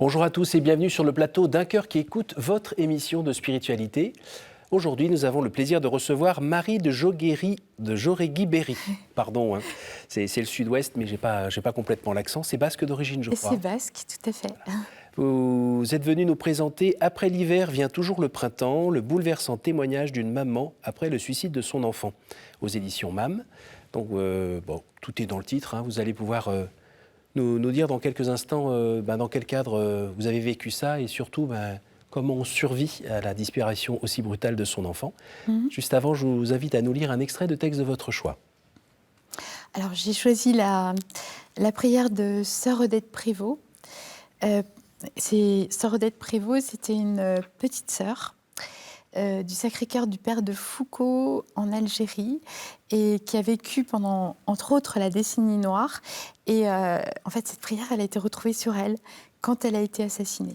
Bonjour à tous et bienvenue sur le plateau d'Un cœur qui écoute votre émission de spiritualité. Aujourd'hui, nous avons le plaisir de recevoir Marie de Joregui-Berry. Pardon, hein. C'est le sud-ouest, mais j'ai pas complètement l'accent. C'est basque d'origine, je crois. C'est basque, tout à fait. Vous êtes venu nous présenter « Après l'hiver vient toujours le printemps », le bouleversant témoignage d'une maman après le suicide de son enfant, aux éditions MAM. Donc, bon, tout est dans le titre, hein. Vous allez pouvoir nous dire dans quelques instants dans quel cadre vous avez vécu ça et surtout comment on survit à la disparition aussi brutale de son enfant. Juste avant, je vous invite à nous lire un extrait de texte de votre choix. Alors, j'ai choisi la prière de Sœur Odette Prévost. Sœur Odette Prévost, c'était une petite sœur du Sacré-Cœur du Père de Foucault en Algérie et qui a vécu pendant, entre autres, la décennie noire. Et en fait, cette prière, elle a été retrouvée sur elle quand elle a été assassinée.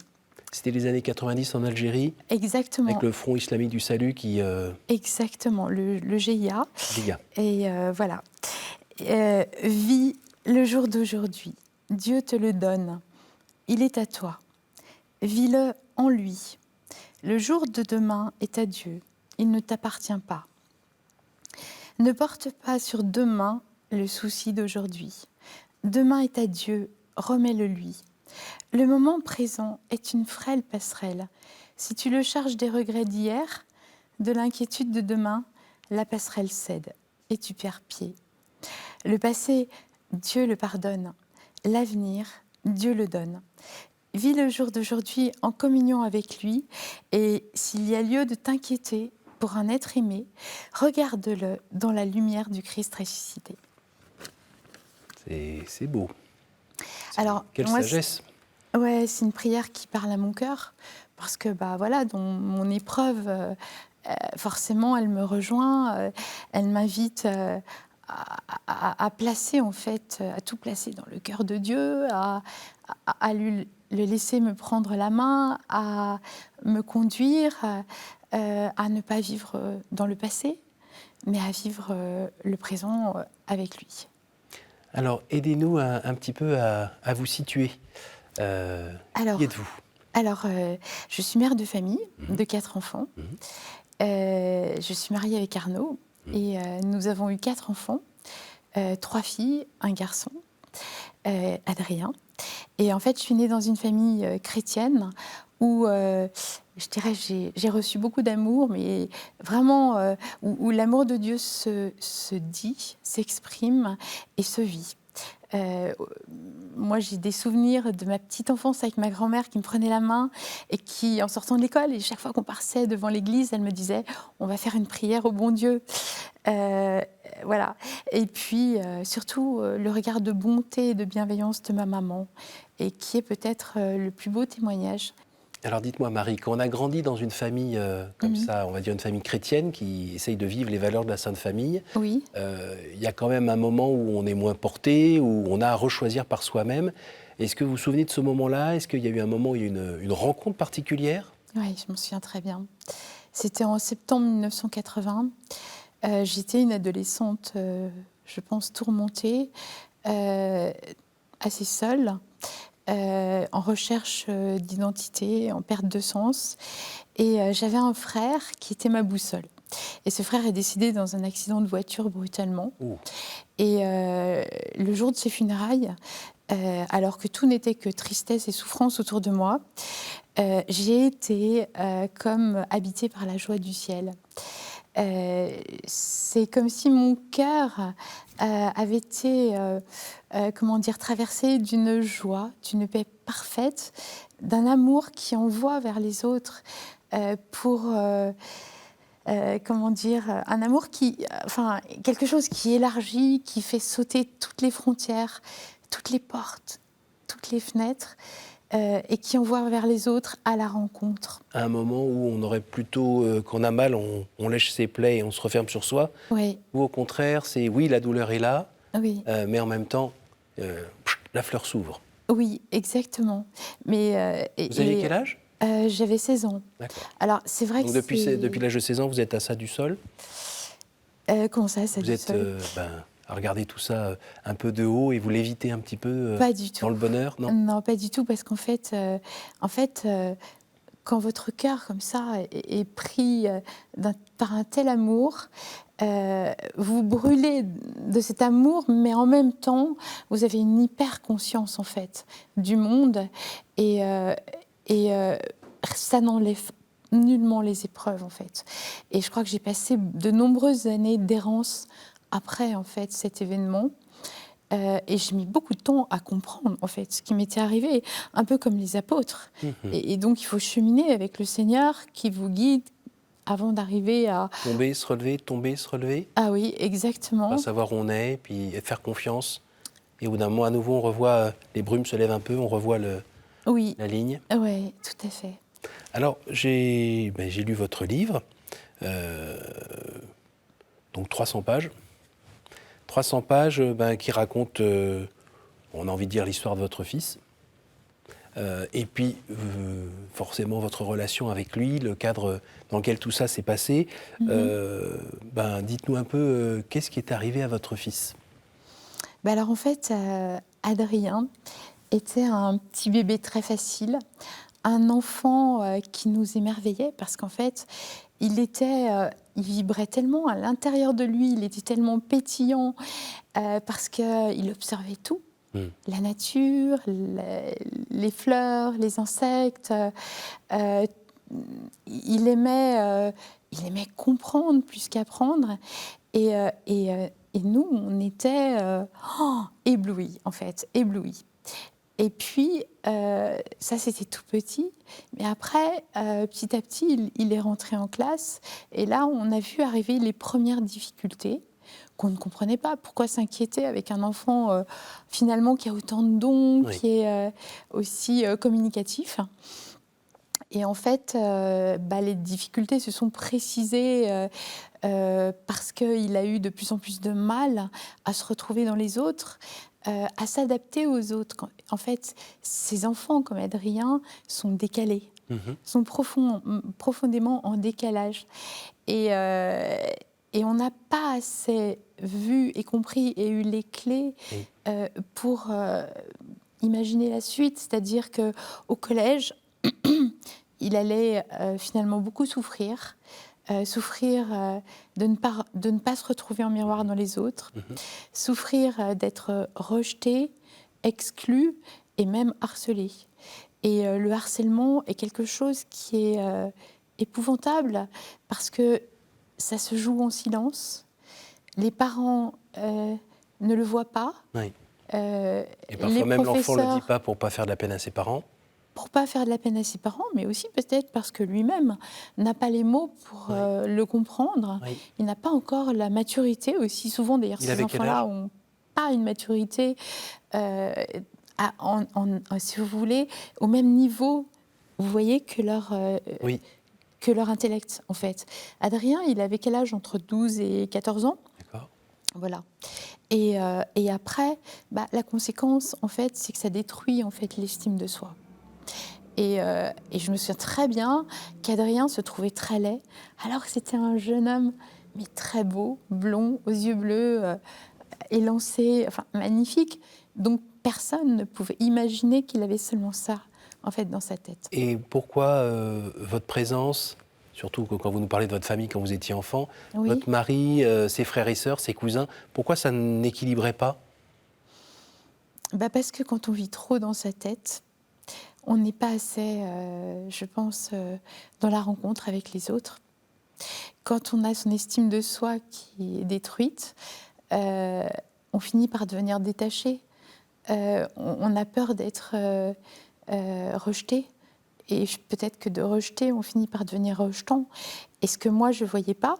C'était les années 90 en Algérie. Exactement. Avec le Front islamique du salut qui... Exactement, le GIA. GIA. Et voilà. Vis le jour d'aujourd'hui. Dieu te le donne. Il est à toi. Vis-le en lui. Le jour de demain est à Dieu. Il ne t'appartient pas. Ne porte pas sur demain le souci d'aujourd'hui. Demain est à Dieu. Remets-le lui. Le moment présent est une frêle passerelle. Si tu le charges des regrets d'hier, de l'inquiétude de demain, la passerelle cède et tu perds pied. Le passé, Dieu le pardonne. L'avenir, Dieu le donne. Vis le jour d'aujourd'hui en communion avec lui et s'il y a lieu de t'inquiéter pour un être aimé, regarde-le dans la lumière du Christ ressuscité. C'est beau. Alors, quelle sagesse. Ouais, c'est une prière qui parle à mon cœur parce que voilà, dans mon épreuve, forcément, elle me rejoint, elle m'invite à placer en fait, à tout placer dans le cœur de Dieu, à lui le laisser me prendre la main, à me conduire, à ne pas vivre dans le passé, mais à vivre le présent avec lui. Alors, aidez-nous un petit peu à vous situer. Qui êtes-vous ? Alors, je suis mère de famille de 4 enfants. Je suis mariée avec Arnaud et nous avons eu 4 enfants, 3 filles, un garçon, Adrien. Et en fait, je suis née dans une famille chrétienne où, je dirais, j'ai reçu beaucoup d'amour, mais vraiment où l'amour de Dieu se dit, s'exprime et se vit. Moi, j'ai des souvenirs de ma petite enfance avec ma grand-mère qui me prenait la main et qui, en sortant de l'école, et chaque fois qu'on passait devant l'église, elle me disait « on va faire une prière au bon Dieu ». Voilà. Et puis, surtout, le regard de bonté et de bienveillance de ma maman, et qui est peut-être le plus beau témoignage. Alors dites-moi Marie, quand on a grandi dans une famille comme ça, on va dire une famille chrétienne qui essaye de vivre les valeurs de la Sainte Famille, oui. Y a quand même un moment où on est moins porté, où on a à rechoisir par soi-même. Est-ce que vous vous souvenez de ce moment-là ? Est-ce qu'il y a eu un moment où il y a eu une rencontre particulière ? Oui, je m'en souviens très bien. C'était en septembre 1980. J'étais une adolescente, je pense, tourmentée, assez seule. En recherche d'identité, en perte de sens. Et j'avais un frère qui était ma boussole. Et ce frère est décédé dans un accident de voiture brutalement. Et le jour de ses funérailles, alors que tout n'était que tristesse et souffrance autour de moi, j'ai été comme habitée par la joie du ciel. C'est comme si mon cœur avait été traversé d'une joie, d'une paix parfaite, d'un amour qui envoie vers les autres un amour quelque chose qui élargit, qui fait sauter toutes les frontières, toutes les portes, toutes les fenêtres. Et qui envoie vers les autres à la rencontre. À un moment où on aurait plutôt, quand on a mal, on lèche ses plaies et on se referme sur soi. Oui. Ou au contraire, c'est oui, la douleur est là, oui. Mais en même temps, la fleur s'ouvre. Oui, exactement. Mais, vous aviez quel âge ? J'avais 16 ans. D'accord. Alors, c'est vrai donc que depuis l'âge de 16 ans, vous êtes à ça du sol ? Comment ça, ça vous du êtes, sol à regarder tout ça un peu de haut et vous l'évitez un petit peu Pas du tout. dans le bonheur, non? Non, pas du tout, parce qu'en fait, quand votre cœur comme ça est pris par un tel amour, vous brûlez de cet amour, mais en même temps, vous avez une hyper conscience en fait du monde, et, ça n'enlève nullement les épreuves en fait. Et je crois que j'ai passé de nombreuses années d'errance après en fait cet événement. Et j'ai mis beaucoup de temps à comprendre en fait ce qui m'était arrivé, un peu comme les apôtres. Et donc il faut cheminer avec le Seigneur qui vous guide avant d'arriver à... Tomber, se relever, tomber, se relever. Ah oui, exactement. Pas savoir où on est, puis faire confiance. Et au bout d'un moment, à nouveau, on revoit, les brumes se lèvent un peu, on revoit Oui, la ligne. oui, tout à fait. Alors, j'ai lu votre livre, donc 300 pages. 300 pages qui racontent, on a envie de dire, l'histoire de votre fils. Et puis, forcément, votre relation avec lui, le cadre dans lequel tout ça s'est passé. Dites-nous un peu, qu'est-ce qui est arrivé à votre fils? Alors en fait, Adrien était un petit bébé très facile, un enfant qui nous émerveillait parce qu'en fait, il vibrait tellement à l'intérieur de lui, il était tellement pétillant parce qu'il observait tout. La nature, les fleurs, les insectes. Il aimait comprendre plus qu'apprendre. Et nous, on était éblouis, en fait, éblouis. Et puis, ça, c'était tout petit. Mais après, petit à petit, il est rentré en classe. Et là, on a vu arriver les premières difficultés qu'on ne comprenait pas. Pourquoi s'inquiéter avec un enfant, finalement, qui a autant de dons, Oui. qui est aussi communicatif. Et en fait, les difficultés se sont précisées parce qu'il a eu de plus en plus de mal à se retrouver dans les autres, à s'adapter aux autres. En fait, ces enfants comme Adrien sont décalés, sont profondément en décalage. Et on n'a pas assez vu et compris et eu les clés pour imaginer la suite. C'est-à-dire qu'au collège, il allait finalement beaucoup souffrir. De ne pas se retrouver en miroir dans les autres, souffrir d'être rejeté, exclu et même harcelé. Et le harcèlement est quelque chose qui est épouvantable parce que ça se joue en silence. Les parents ne le voient pas. Oui. Et parfois les même l'enfant ne le dit professeurs, pas pour ne pas faire de la peine à ses parents. pour pas faire de la peine à ses parents, mais aussi peut-être parce que lui-même n'a pas les mots pour le comprendre. Oui. Il n'a pas encore la maturité aussi. Souvent, d'ailleurs, Il ces avait quel âge? enfants-là n'ont pas une maturité, si vous voulez, au même niveau, vous voyez, que Oui, leur intellect, en fait. Adrien, il avait quel âge? Entre 12 et 14 ans. d'accord. Voilà. Et après, la conséquence, en fait, c'est que ça détruit en fait l'estime de soi. Et je me souviens très bien qu'Adrien se trouvait très laid, alors que c'était un jeune homme, mais très beau, blond, aux yeux bleus, élancé, enfin magnifique. Donc personne ne pouvait imaginer qu'il avait seulement ça, en fait, dans sa tête. Et pourquoi votre présence, surtout quand vous nous parlez de votre famille quand vous étiez enfant, Oui. votre mari, ses frères et sœurs, ses cousins, pourquoi ça n'équilibrait pas? Parce que quand on vit trop dans sa tête, on n'est pas assez, je pense, dans la rencontre avec les autres. Quand on a son estime de soi qui est détruite, on finit par devenir détaché. On a peur d'être rejeté. Et peut-être que de rejeter, on finit par devenir rejetant. Et ce que moi, je ne voyais pas.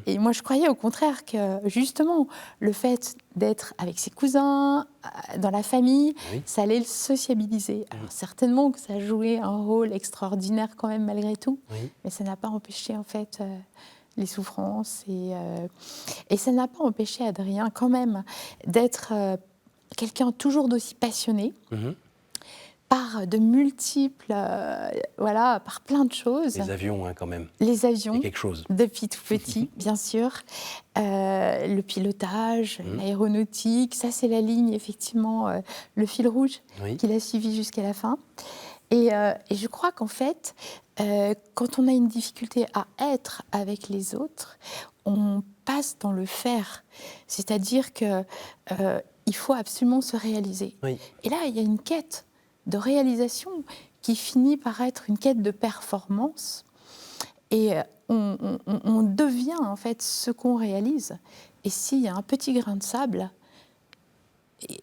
Et moi, je croyais au contraire que, justement, le fait d'être avec ses cousins, dans la famille, ça allait le sociabiliser. Alors, certainement que ça jouait un rôle extraordinaire quand même, malgré tout. Mais ça n'a pas empêché, en fait, les souffrances. Et ça n'a pas empêché Adrien, quand même, d'être quelqu'un toujours d'aussi passionné. par de multiples, voilà, par plein de choses. Les avions, quand même. Les avions, quelque chose. depuis tout petit, bien sûr. Le pilotage, l'aéronautique, ça c'est la ligne, effectivement, le fil rouge qu'il a suivi jusqu'à la fin. Et je crois qu'en fait, quand on a une difficulté à être avec les autres, on passe dans le faire. C'est-à-dire qu'il faut absolument se réaliser. Oui. Et là, il y a une quête de réalisation qui finit par être une quête de performance. Et on devient en fait ce qu'on réalise. Et s'il y a un petit grain de sable,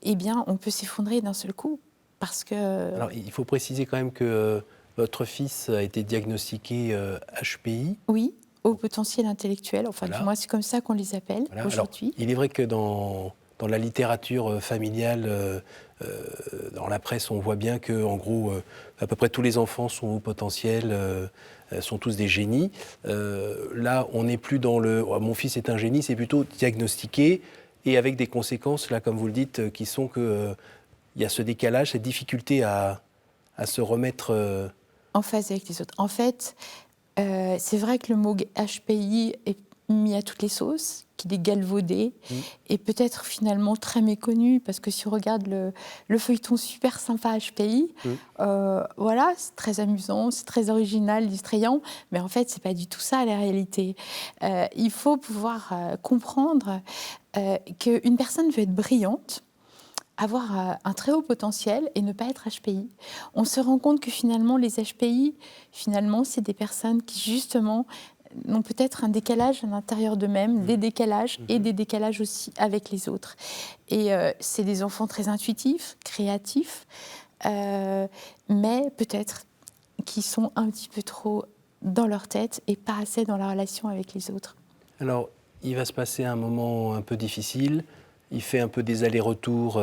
eh bien, on peut s'effondrer d'un seul coup. Parce que... Alors, il faut préciser quand même que votre fils a été diagnostiqué HPI. Oui, haut potentiel intellectuel. Enfin, du moins, c'est comme ça qu'on les appelle aujourd'hui. Alors, il est vrai que dans la littérature familiale, dans la presse, on voit bien que, en gros, à peu près tous les enfants sont haut potentiel, sont tous des génies. Là, on n'est plus dans le « mon fils est un génie », c'est plutôt diagnostiqué et avec des conséquences, là, comme vous le dites, qui sont que il y a ce décalage, cette difficulté à se remettre en phase avec les autres. En fait, c'est vrai que le mot HPI est mis à toutes les sauces, qu'il est galvaudé et peut-être finalement très méconnu, parce que si on regarde le feuilleton super sympa HPI, voilà, c'est très amusant, c'est très original, distrayant, mais en fait, c'est pas du tout ça la réalité. Il faut pouvoir comprendre qu'une personne veut être brillante, avoir un très haut potentiel et ne pas être HPI. On se rend compte que finalement, les HPI, c'est des personnes qui justement ont peut-être un décalage à l'intérieur d'eux-mêmes, des décalages et des décalages aussi avec les autres. Et c'est des enfants très intuitifs, créatifs, mais peut-être qui sont un petit peu trop dans leur tête et pas assez dans la relation avec les autres. Alors, il va se passer un moment un peu difficile. Il fait un peu des allers-retours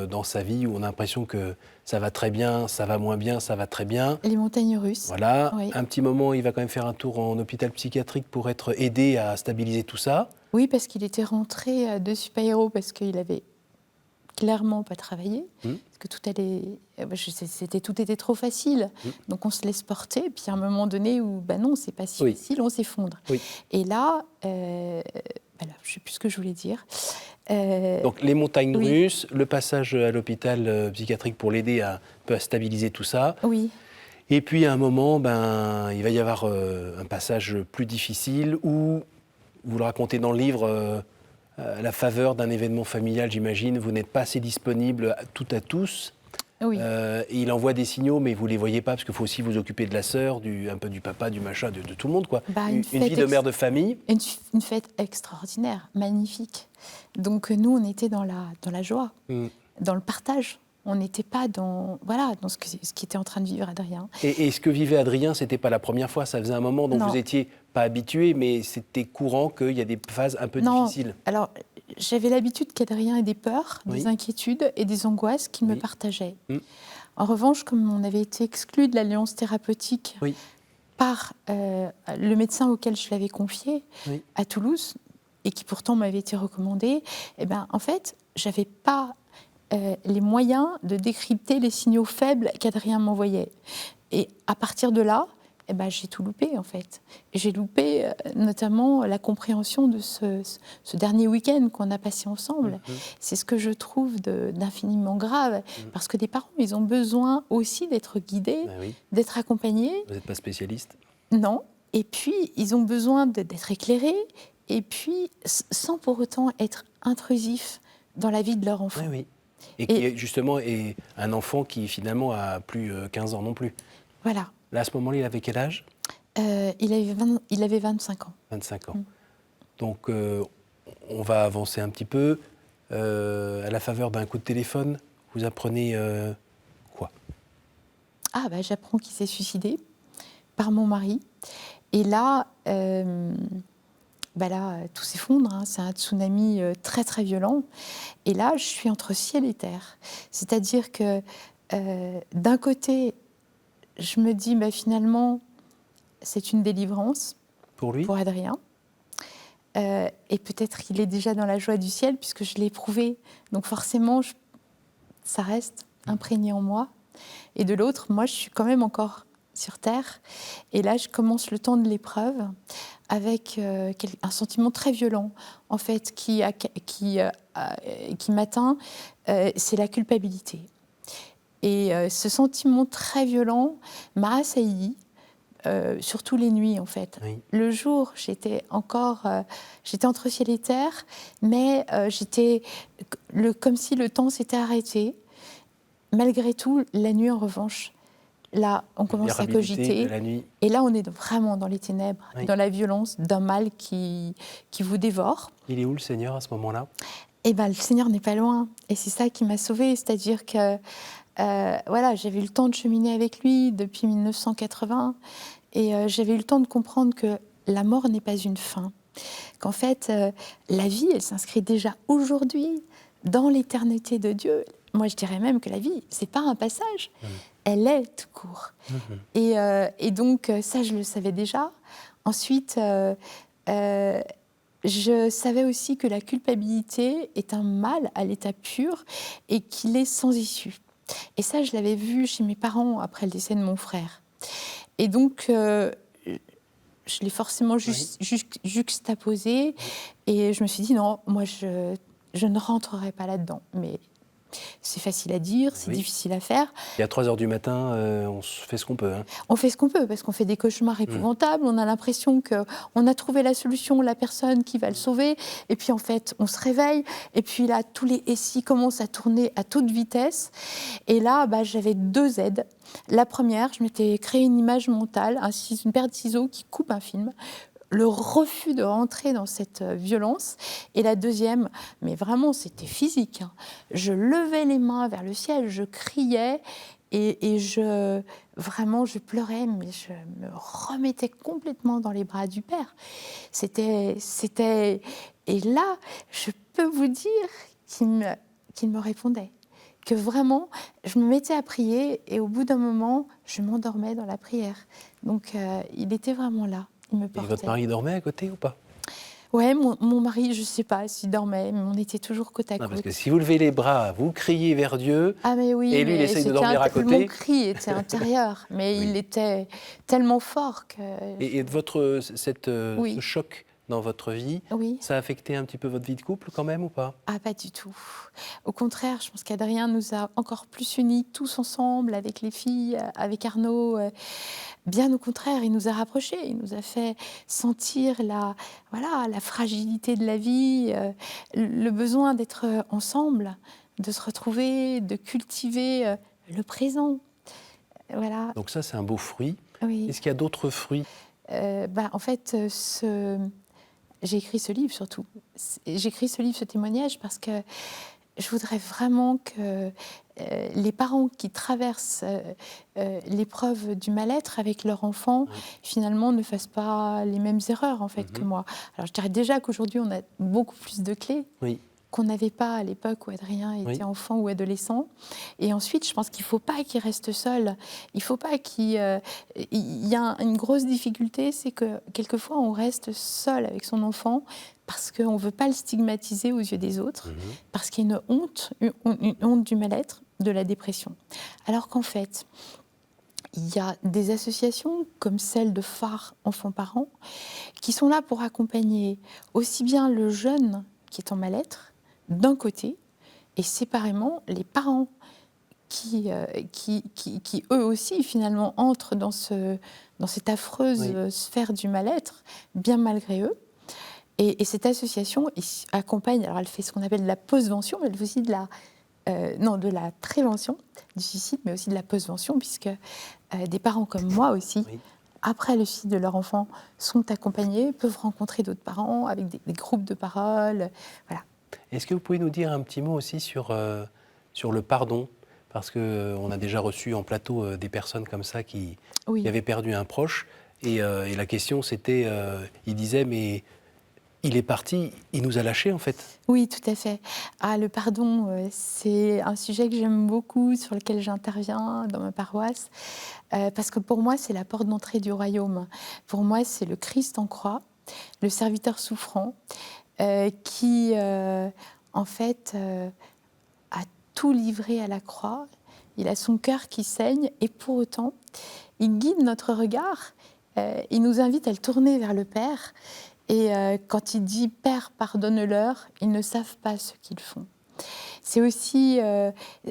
dans sa vie où on a l'impression que ça va très bien, ça va moins bien, ça va très bien. Les montagnes russes. Voilà. Oui. Un petit moment, il va quand même faire un tour en hôpital psychiatrique pour être aidé à stabiliser tout ça. Oui, parce qu'il était rentré de super-héros parce qu'il avait clairement pas travaillé. Parce que tout était trop facile. Donc on se laisse porter. Puis à un moment donné où, non, c'est pas si facile, on s'effondre. Oui. Et là, je ne sais plus ce que je voulais dire. Donc les montagnes russes, le passage à l'hôpital psychiatrique pour l'aider un peu à stabiliser tout ça. Oui. Et puis à un moment, il va y avoir un passage plus difficile où, vous le racontez dans le livre, à la faveur d'un événement familial, j'imagine, vous n'êtes pas assez disponible à tous. Oui. Et il envoie des signaux, mais vous ne les voyez pas, parce qu'il faut aussi vous occuper de la sœur, un peu du papa, du machin, de tout le monde, quoi. Une vie de mère de famille. Une fête extraordinaire, magnifique. Donc nous, on était dans la joie, dans le partage. On n'était pas dans ce qui était en train de vivre Adrien. Et ce que vivait Adrien, ce n'était pas la première fois, ça faisait un moment dont vous n'étiez pas habitué, mais c'était courant qu'il y a des phases un peu difficiles. Alors, j'avais l'habitude qu'Adrien ait des peurs, des inquiétudes et des angoisses qu'il me partageait. En revanche, comme on avait été exclu de l'alliance thérapeutique par le médecin auquel je l'avais confié à Toulouse, et qui pourtant m'avait été recommandé, en fait, je n'avais pas les moyens de décrypter les signaux faibles qu'Adrien m'envoyait. Et à partir de là, j'ai tout loupé, en fait. J'ai loupé notamment la compréhension de ce dernier week-end qu'on a passé ensemble. C'est ce que je trouve d'infiniment grave, parce que les parents, ils ont besoin aussi d'être guidés, d'être accompagnés. Vous n'êtes pas spécialiste ? Non. Et puis, ils ont besoin d'être éclairés, et puis, sans pour autant être intrusifs dans la vie de leur enfant. Oui. Et qui, justement, est un enfant qui, finalement, a plus 15 ans non plus. Voilà. Là, à ce moment-là, il avait quel âge ? Il avait 25 ans. 25 ans. Donc, on va avancer un petit peu. À la faveur d'un coup de téléphone, vous apprenez quoi ? J'apprends qu'il s'est suicidé par mon mari. Et là, tout s'effondre. C'est un tsunami très, très violent. Et là, je suis entre ciel et terre. C'est-à-dire que, d'un côté, je me dis, finalement, c'est une délivrance pour lui, pour Adrien. Et peut-être qu'il est déjà dans la joie du ciel, puisque je l'ai éprouvé. Donc forcément, ça reste imprégné en moi. Et de l'autre, moi, je suis quand même encore sur Terre. Et là, je commence le temps de l'épreuve avec un sentiment très violent, en fait, qui m'atteint, c'est la culpabilité. Et ce sentiment très violent m'a assailli, surtout les nuits, en fait. Oui. Le jour, j'étais entre ciel et terre, mais comme si le temps s'était arrêté. Malgré tout, la nuit, en revanche, là, on commence à cogiter. De la nuit. Et là, on est vraiment dans les ténèbres, Oui. dans la violence d'un mal qui vous dévore. Il est où le Seigneur à ce moment-là? Eh bien, le Seigneur n'est pas loin. Et c'est ça qui m'a sauvée. C'est-à-dire que j'avais eu le temps de cheminer avec lui depuis 1980. Et j'avais eu le temps de comprendre que la mort n'est pas une fin. Qu'en fait, la vie, elle s'inscrit déjà aujourd'hui dans l'éternité de Dieu. Moi, je dirais même que la vie, c'est pas un passage. Elle est tout court. Et donc, ça, je le savais déjà. Ensuite, je savais aussi que la culpabilité est un mal à l'état pur et qu'il est sans issue. Et ça, je l'avais vu chez mes parents après le décès de mon frère. Et donc, je l'ai forcément juxtaposé. Et je me suis dit, non, moi, je ne rentrerai pas là-dedans. Mais c'est facile à dire, c'est difficile à faire. Et à 3h du matin, on fait ce qu'on peut. Hein. On fait ce qu'on peut, parce qu'on fait des cauchemars épouvantables. On a l'impression qu'on a trouvé la solution, la personne qui va le sauver. Et puis, en fait, on se réveille. Et puis là, tous les SI commencent à tourner à toute vitesse. Et là, j'avais 2 aides. La première, je m'étais créé une image mentale, une paire de ciseaux qui coupe un film. Le refus de rentrer dans cette violence. Et la deuxième, mais vraiment, c'était physique. Hein. Je levais les mains vers le ciel, je criais et je pleurais, mais je me remettais complètement dans les bras du Père. C'était... Et là, je peux vous dire qu'il me répondait. Que vraiment, je me mettais à prier et au bout d'un moment, je m'endormais dans la prière. Donc, il était vraiment là. Et votre mari dormait à côté ou pas? Ouais, mon mari, je ne sais pas s'il dormait, mais on était toujours côte à côte. Parce que si vous levez les bras, vous criez vers Dieu, mais oui, et lui, il essaye de dormir à côté. Mon cri était intérieur, mais il était tellement fort que... Et ce choc dans votre vie, ça a affecté un petit peu votre vie de couple quand même ou pas? Pas du tout. Au contraire, je pense qu'Adrien nous a encore plus unis tous ensemble, avec les filles, avec Arnaud. Bien au contraire, il nous a rapprochés, il nous a fait sentir la fragilité de la vie, le besoin d'être ensemble, de se retrouver, de cultiver le présent. Voilà. Donc ça, c'est un beau fruit. Oui. Est-ce qu'il y a d'autres fruits? En fait, j'ai écrit ce livre surtout. J'ai écrit ce témoignage parce que je voudrais vraiment que les parents qui traversent l'épreuve du mal-être avec leur enfant, finalement, ne fassent pas les mêmes erreurs en fait, que moi. Alors, je dirais déjà qu'aujourd'hui, on a beaucoup plus de clés qu'on n'avait pas à l'époque où Adrien était enfant ou adolescent. Et ensuite, je pense qu'il ne faut pas qu'il reste seul. Il ne faut pas qu'il y a une grosse difficulté, c'est que quelquefois, on reste seul avec son enfant parce qu'on ne veut pas le stigmatiser aux yeux des autres, parce qu'il y a une honte du mal-être, de la dépression. Alors qu'en fait, il y a des associations comme celle de Phare Enfants-Parents qui sont là pour accompagner aussi bien le jeune qui est en mal-être, d'un côté, et séparément les parents qui eux aussi, finalement, entrent dans cette affreuse sphère du mal-être, bien malgré eux. Et cette association accompagne, alors elle fait ce qu'on appelle de la postvention, mais elle fait aussi de la prévention du suicide, mais aussi de la postvention, puisque des parents comme moi aussi, après le suicide de leur enfant, sont accompagnés, peuvent rencontrer d'autres parents avec des groupes de parole. Voilà. Est-ce que vous pouvez nous dire un petit mot aussi sur le pardon? Parce qu'on a déjà reçu en plateau des personnes comme ça qui avaient perdu un proche. Et la question, c'était, il disait, mais il est parti, il nous a lâchés en fait. Oui, tout à fait. Le pardon, c'est un sujet que j'aime beaucoup, sur lequel j'interviens dans ma paroisse, parce que pour moi, c'est la porte d'entrée du royaume. Pour moi, c'est le Christ en croix, le serviteur souffrant, qui, en fait, a tout livré à la croix, il a son cœur qui saigne, et pour autant, il guide notre regard, il nous invite à le tourner vers le Père, et quand il dit « Père, pardonne-leur, ils ne savent pas ce qu'ils font ». C'est aussi,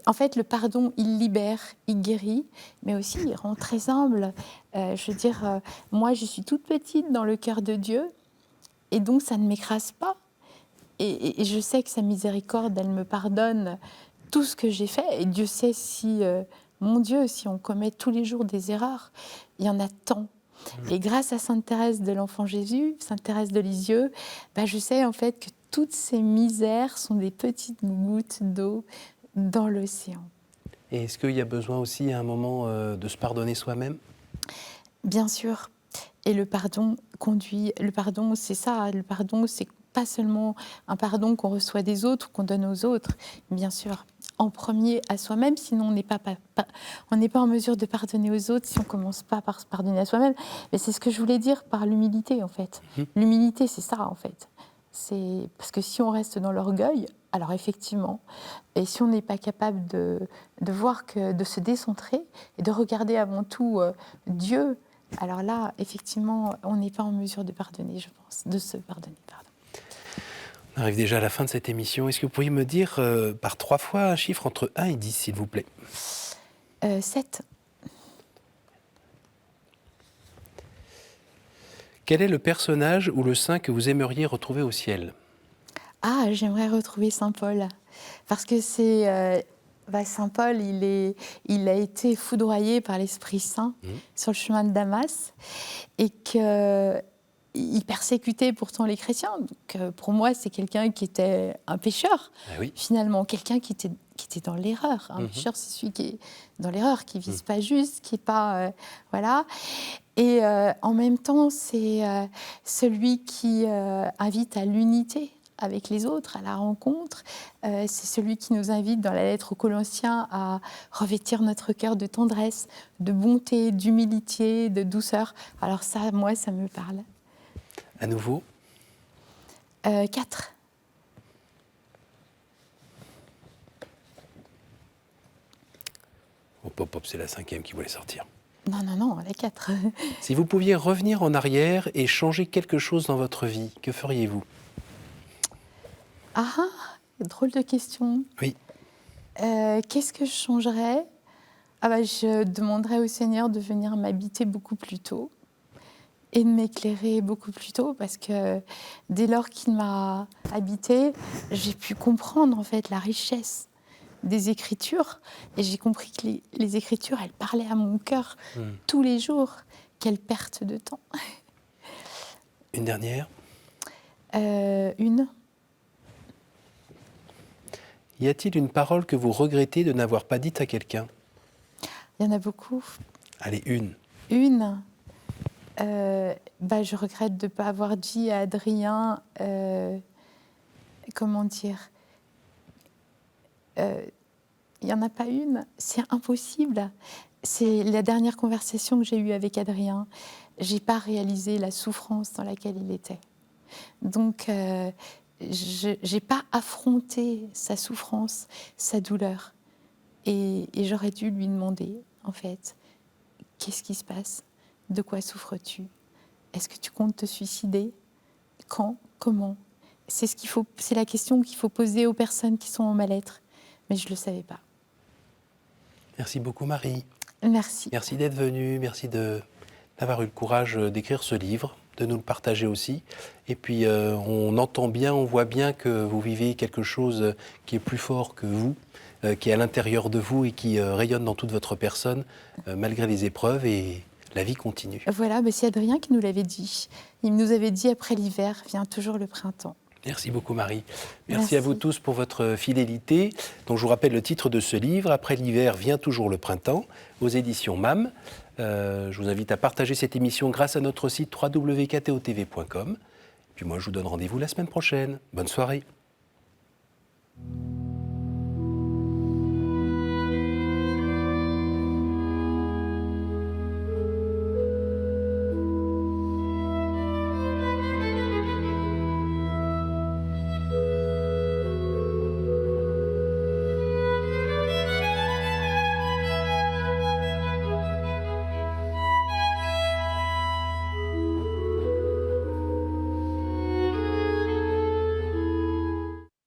en fait, le pardon, il libère, il guérit, mais aussi il rend très humble. Je veux dire, moi, je suis toute petite dans le cœur de Dieu, et donc ça ne m'écrase pas. Et je sais que sa miséricorde, elle me pardonne tout ce que j'ai fait. Et Dieu sait si, mon Dieu, si on commet tous les jours des erreurs, il y en a tant. Et grâce à Sainte Thérèse de l'Enfant Jésus, Sainte Thérèse de Lisieux, je sais en fait que toutes ces misères sont des petites gouttes d'eau dans l'océan. Et est-ce qu'il y a besoin aussi à un moment de se pardonner soi-même ? Bien sûr. Et le pardon conduit... Le pardon, c'est ça. Le pardon, c'est pas seulement un pardon qu'on reçoit des autres ou qu'on donne aux autres. Bien sûr, en premier à soi-même, sinon on n'est pas en mesure de pardonner aux autres si on ne commence pas par se pardonner à soi-même. Mais c'est ce que je voulais dire par l'humilité, en fait. L'humilité, c'est ça, en fait. C'est parce que si on reste dans l'orgueil, alors effectivement, et si on n'est pas capable de voir de se décentrer et de regarder avant tout Dieu, alors là, effectivement, on n'est pas en mesure de pardonner, je pense, de se pardonner, pardon. On arrive déjà à la fin de cette émission. Est-ce que vous pourriez me dire par 3 fois un chiffre entre 1 et 10, s'il vous plaît ? 7. Quel est le personnage ou le saint que vous aimeriez retrouver au ciel ? Ah, j'aimerais retrouver Saint Paul. Parce que c'est... Saint Paul, il a été foudroyé par l'Esprit Saint sur le chemin de Damas. Et qu'il persécutait pourtant les chrétiens. Donc, pour moi, c'est quelqu'un qui était un pécheur. Finalement, quelqu'un qui était dans l'erreur. Un pécheur, c'est celui qui est dans l'erreur, qui ne vise pas juste, qui n'est pas... voilà. Et en même temps, c'est celui qui invite à l'unité avec les autres, à la rencontre. C'est celui qui nous invite dans la lettre aux Colossiens à revêtir notre cœur de tendresse, de bonté, d'humilité, de douceur. Alors ça, moi, ça me parle. À nouveau ? 4. Hop, hop, hop, c'est la 5e qui voulait sortir. Non, la 4. Si vous pouviez revenir en arrière et changer quelque chose dans votre vie, que feriez-vous ? Ah, drôle de question. Oui. Qu'est-ce que je changerais ? Je demanderais au Seigneur de venir m'habiter beaucoup plus tôt et de m'éclairer beaucoup plus tôt, parce que dès lors qu'il m'a habité, j'ai pu comprendre en fait la richesse des Écritures, et j'ai compris que les Écritures, elles parlaient à mon cœur tous les jours. Quelle perte de temps. Une dernière ? Une. Y a-t-il une parole que vous regrettez de n'avoir pas dite à quelqu'un ? Il y en a beaucoup. Allez, une. Une. Je regrette de ne pas avoir dit à Adrien, comment dire, il n'y en a pas une, c'est impossible. C'est la dernière conversation que j'ai eue avec Adrien. Je n'ai pas réalisé la souffrance dans laquelle il était. Donc, je n'ai pas affronté sa souffrance, sa douleur. Et j'aurais dû lui demander, en fait, qu'est-ce qui se passe ? De quoi souffres-tu ? Est-ce que tu comptes te suicider ? Quand ? Comment ? C'est la question qu'il faut poser aux personnes qui sont en mal-être. Mais je ne le savais pas. Merci beaucoup, Marie. Merci. Merci d'être venue. Merci d'avoir eu le courage d'écrire ce livre, de nous le partager aussi. Et puis, on entend bien, on voit bien que vous vivez quelque chose qui est plus fort que vous, qui est à l'intérieur de vous et qui rayonne dans toute votre personne, malgré les épreuves, et la vie continue. Voilà, c'est Adrien qui nous l'avait dit. Il nous avait dit, après l'hiver, vient toujours le printemps. Merci beaucoup, Marie. Merci à vous tous pour votre fidélité. Donc, je vous rappelle le titre de ce livre, « Après l'hiver vient toujours le printemps », aux éditions MAM. Je vous invite à partager cette émission grâce à notre site www.ktotv.com. Puis moi, je vous donne rendez-vous la semaine prochaine. Bonne soirée.